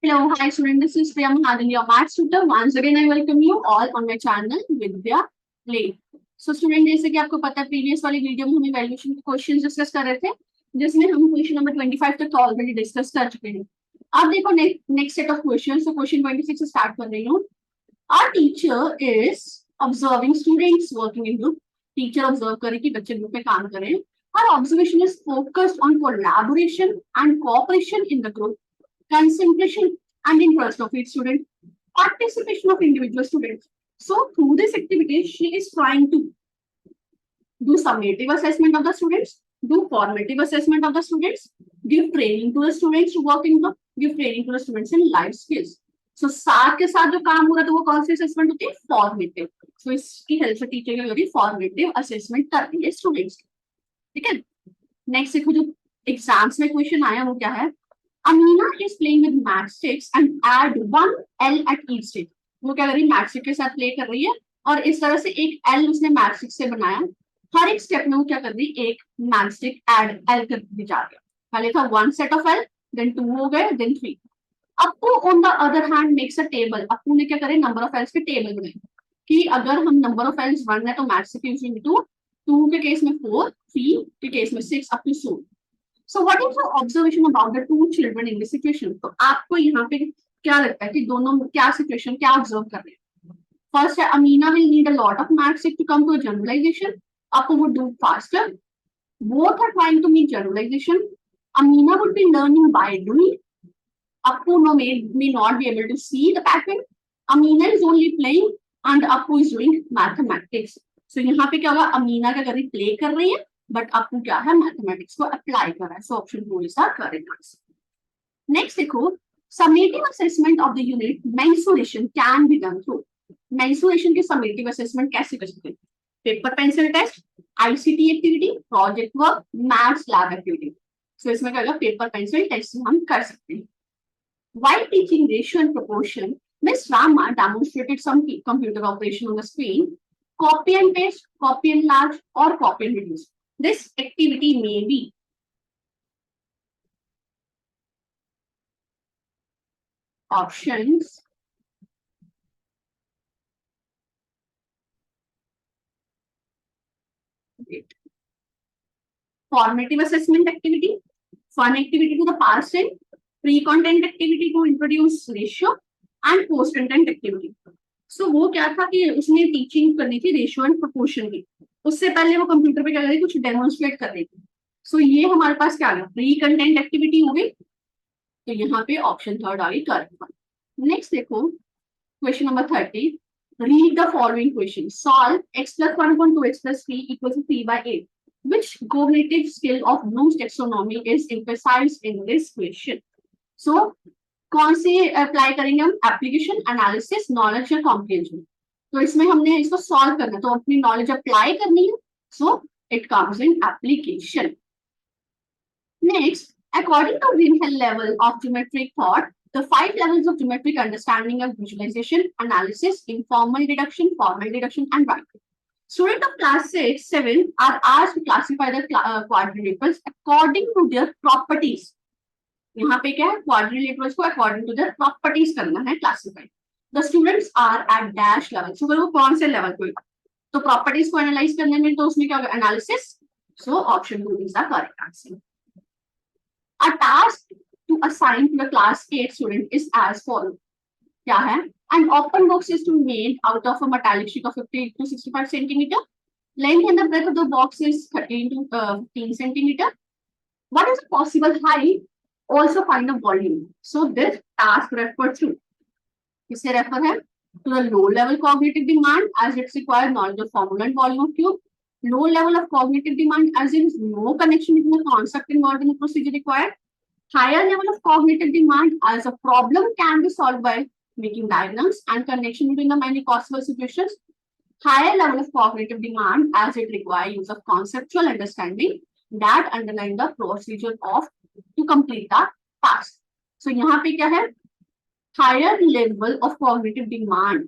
Hello, hi student. This is Priya, your maths tutor. Once again, I welcome you all on my channel Vidya Play. So student, जैसे कि आपको पता है previous वाली video में हम इवैल्यूएशन के क्वेश्चंस डिस्कस कर रहे थे, जिसमें हम क्वेश्चन नंबर 25 तक तो ऑलरेडी डिस्कस कर चुके हैं. अब देखो नेक्स्ट सेट ऑफ क्वेश्चंस. तो क्वेश्चन 26 से स्टार्ट कर रही हूँ. Our teacher is observing students working in group. Teacher observe करे कि बच्चे ग्रुप में काम करें. Our observation is focused on collaboration and cooperation in the group, concentration and interest of each student, participation of individual students. So through this activity, she is trying to do summative assessment of the students, do formative assessment of the students, give training to the students to work in group, give training to the students in life skills. So साथ के साथ जो काम हो रहा है तो वो कौन सी असेसमेंट होती है? फॉर्मेटिव. सो इसकी हेल्प से टीचर क्या करेगी? फॉर्मेटिव असेसमेंट करती है स्टूडेंट्स की. ठीक है. नेक्स्ट देखो जो एग्जाम्स में क्वेश्चन आया वो क्या है? Amina is playing with matchsticks and add one L at each stick. वो क्या कर रही है? मैचस्टिक के साथ प्ले कर रही है और इस तरह से एक L उसने मैचस्टिक से बनाया. हर एक स्टेप में वो क्या कर रही है? एक मैचस्टिक ऐड L कर दी जा रही है. पहले था one set of L, then two हो गए, then three. Appu on the other hand makes a table. Appu ने क्या करे? नंबर ऑफ एल्स के टेबल बनाए कि अगर हम नंबर ऑफ एल्स वन है तो मैचस्टिक यूजिंग टू के केस में 4, 3 के केस में 6 up to so on. So what is your observation about the two children in this situation? तो आपको यहाँ पे क्या लगता है कि दोनों क्या सिचुएशन क्या ऑब्जर्व कर रहे हैं? फर्स्ट है Amina will need a lot of matchstick to come to a generalization. Appu would do faster. Both are trying to meet generalization. Amina would be learning by doing. Appu may not be able to see the pattern. Amina is only playing and Appu is doing mathematics. So यहाँ पे क्या होगा? अमीना क्या कर रही है? Play कर रही है, बट आपको क्या है? मैथमेटिक्स को अप्लाई कर रहा है. So option 2 is the correct answer. Next देखो, summative assessment of the unit mensuration can be done through. Mensuration के समेटिव असेसमेंट कैसे कर सकते हैं? Paper pencil test, ICT activity, project work, maths lab activity. So इसमें क्या होगा? Paper pencil test हम कर सकते हैं. While teaching ratio and proportion, Miss Rama demonstrated some computer operation on the screen. Copy and paste, copy and enlarge, or copy and reduce. This activity may be options formative assessment activity, fun activity to the past time, pre-content activity to introduce ratio, and post-content activity. So वो क्या था कि उसने teaching करनी थी ratio and proportion की. उससे पहले वो कंप्यूटर पे क्या कर रही थी? कुछ डेमोन्स्ट्रेट कर रही थी. सो ये हमारे पास क्या है? प्री कंटेंट एक्टिविटी हो गई. तो यहाँ पे ऑप्शन थर्ड आ गई करेक्ट. नेक्स्ट देखो question number 30. Read the following question. Solve x plus 1 upon 2x plus 3 equals to 3 by 8. Which cognitive skill of Bloom's taxonomy is emphasized in this question? So कौन सी apply करेंगे हम? Application, analysis, knowledge या comprehension. तो इसमें हमने इसको solve करना है तो अपनी नॉलेज अप्लाई करनी है. So it comes in application. Next, according to Greenhill level of geometric thought, the 5 levels of geometric understanding are visualization, analysis, informal deduction, formal deduction, and writing. Students of class 6, 7 are asked to classify the quadrilaterals according to their properties. यहाँ पे क्या है? Quadrilaterals को according to their properties करना है classify. The students are at dash level. So वो कौन से लेवल पे? तो प्रॉपर्टीज को एनालाइज करने में तो उसमें क्या होगा? Analysis. So option 2 is the correct answer. A task to assign to the class 8 student is as follow. क्या है? An open box is to be made out of a metallic sheet of 50 to 65 centimetre. Length and the breadth of the box is 13 to 15 centimetre. What is the possible height? Also find a volume. So this task refers to, किसे refer है? To the low level cognitive demand as it's required knowledge of formula and volume of cube. Low level of cognitive demand as in no connection between the concept involved in the procedure required. Higher level of cognitive demand as a problem can be solved by making diagrams and connection between the many possible situations. Higher level of cognitive demand as it requires use of conceptual understanding that underline the procedure of to complete the task. So यहाँ पे क्या है? Higher level of cognitive demand.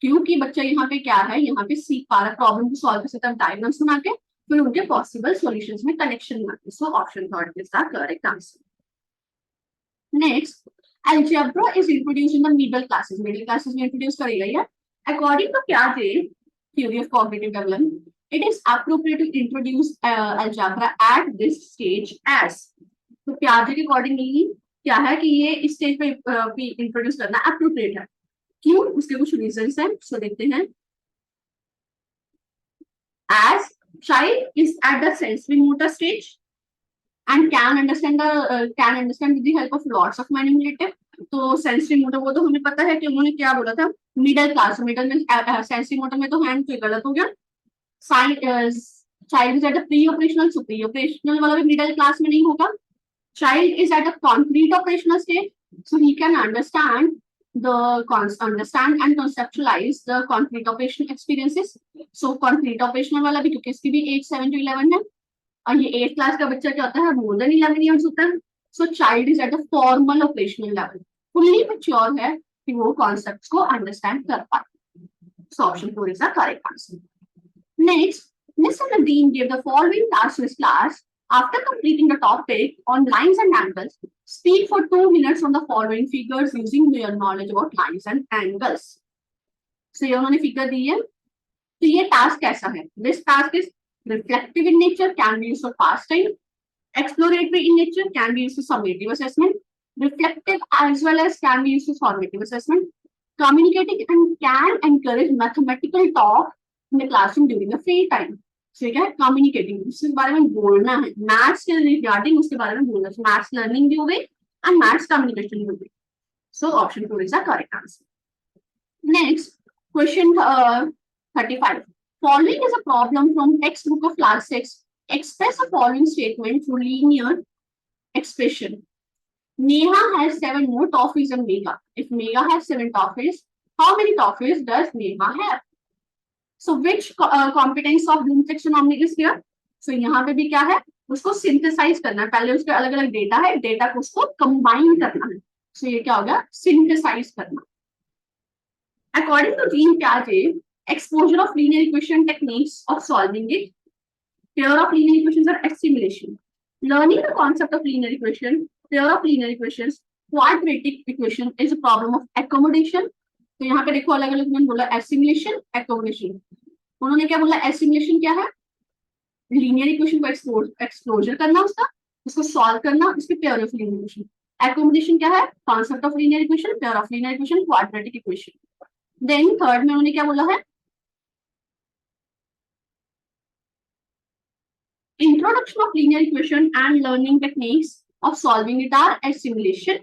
क्योंकि बच्चा यहाँ पे क्या है? यहाँ पे सीख पा रहा है प्रॉब्लम को सॉल्व कर सकता है डायग्राम्स बना के, फिर उनके पॉसिबल सॉल्यूशंस में कनेक्शन बनाते हैं. So option third is the correct answer. Next, algebra is introduced in the middle classes. Middle classes में introduce करेगा ये. According to Ctet, theory of cognitive development, it is appropriate to introduce algebra at this stage as. तो Ctet के accordingly क्या है कि ये इस स्टेज पे इंट्रोड्यूस करना appropriate है. क्यों? उसके कुछ रीजंस हैं, सो देखते हैं. As child is at the sensory motor stage and can understand with the help of lots of manipulative. तो सेंसरी मोटर वो तो हमें पता है कि उन्होंने क्या बोला था, मिडिल क्लास. मिडिल में सेंसरी मोटर में तो हैंड तो गलत हो गया. Child is at the pre operational, so pre operational वाला भी मिडिल क्लास में नहीं होगा. Child is at the concrete operational stage, so he can understand and conceptualize the concrete operational experiences. So concrete operational वाला भी, क्योंकि इसकी भी एज 7 to 11 है और ये 8th क्लास का बच्चा क्या होता है, मोर देन 11 years होता है. So child is at the formal operational level, fully mature है कि वो कॉन्सेप्ट्स को अंडरस्टैंड कर पाए. So option 4 is the correct answer. Next, Mr. Nadeem gave the following task to his class. After completing the topic on lines and angles, speak for 2 minutes on the following figures using their knowledge about lines and angles. So ये उन्होंने figure दी है. तो ये task कैसा है? This task is reflective in nature, can be used for pastime. Exploratory in nature, can be used for summative assessment. Reflective as well as can be used for formative assessment. Communicating and can encourage mathematical talk in the classroom during the free time. ठीक है, communicating, उसके बारे में बोलना है, maths के regarding उसके बारे में बोलना है. मैथ्स लर्निंग भी हो गई एंड मैथ्स कम्युनिकेशन भी हो गई. सो option 4 is the correct answer. Next question 35. Following is a problem from textbook of class 6. Express the following statement through linear expression. Neha has 7 more toffees than Megha. If Megha has 7 toffees, how many toffees does Neha have? So which competence of Bloom's taxonomy is here? So यहाँ पे भी क्या है, उसको synthesise करना है. पहले उसके अलग अलग डेटा है, डेटा को उसको कंबाइन करना है. सो ये क्या होगा, सिंथेसाइज करना. According to Jean Piaget, exposure of linear equation techniques of solving it. Pair of linear equations are assimilation. Learning the concept of linear equation, pair of linear equations, quadratic equation is a problem of accommodation. तो यहाँ पे देखो अलग अलग उन्होंने बोला assimilation, accommodation. उन्होंने क्या बोला, एसिमुलेशन क्या है, लीनियर इक्वेशन को एक्सप्लोजर करना, उसको सॉल्व करना, उसके pair of linear equation. Accommodation क्या है, concept of linear equation, pair of linear equation, quadratic equation. Then third में उन्होंने क्या बोला है, introduction of linear equation and learning techniques of solving it are assimilation.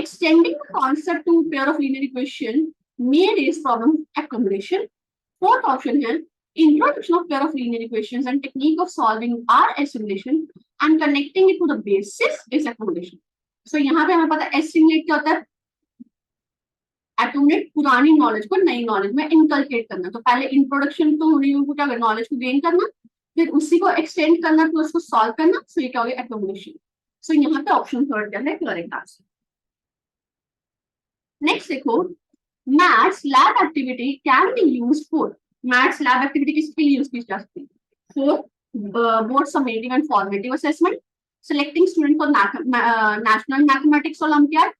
Extending the concept to pair of linear equation may raise problem of accommodation. Fourth option है, introduction of pair of linear equations and technique of solving are assimilation and connecting it to the basis is accommodation. So यहाँ पे हमें पता है assimilate क्या होता है, accommodate पुरानी नॉलेज को नई नॉलेज में इनकलकेट करना. तो पहले इंट्रोडक्शन तो उनको क्या करना, नॉलेज को गेन करना, फिर उसी को एक्सटेंड करना, फिर उसको सॉल्व करना. सो ये क्या हो गया, accommodation. सो यहाँ पे ऑप्शन थर्ड क्या है, करेक्ट आंसर. नेक्स्ट देखो, maths lab activity can be used for. Maths lab activity किसके लिए यूज की जा सकती है, for both summative and formative assessment, selecting student for national mathematics Olympiad,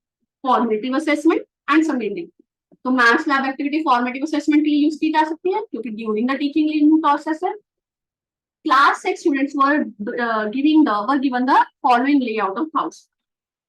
formative assessment and summative. तो maths lab activity formative assessment के लिए use की जा सकती है क्योंकि during the teaching learning process है. Class 6 students were given the following layout of house.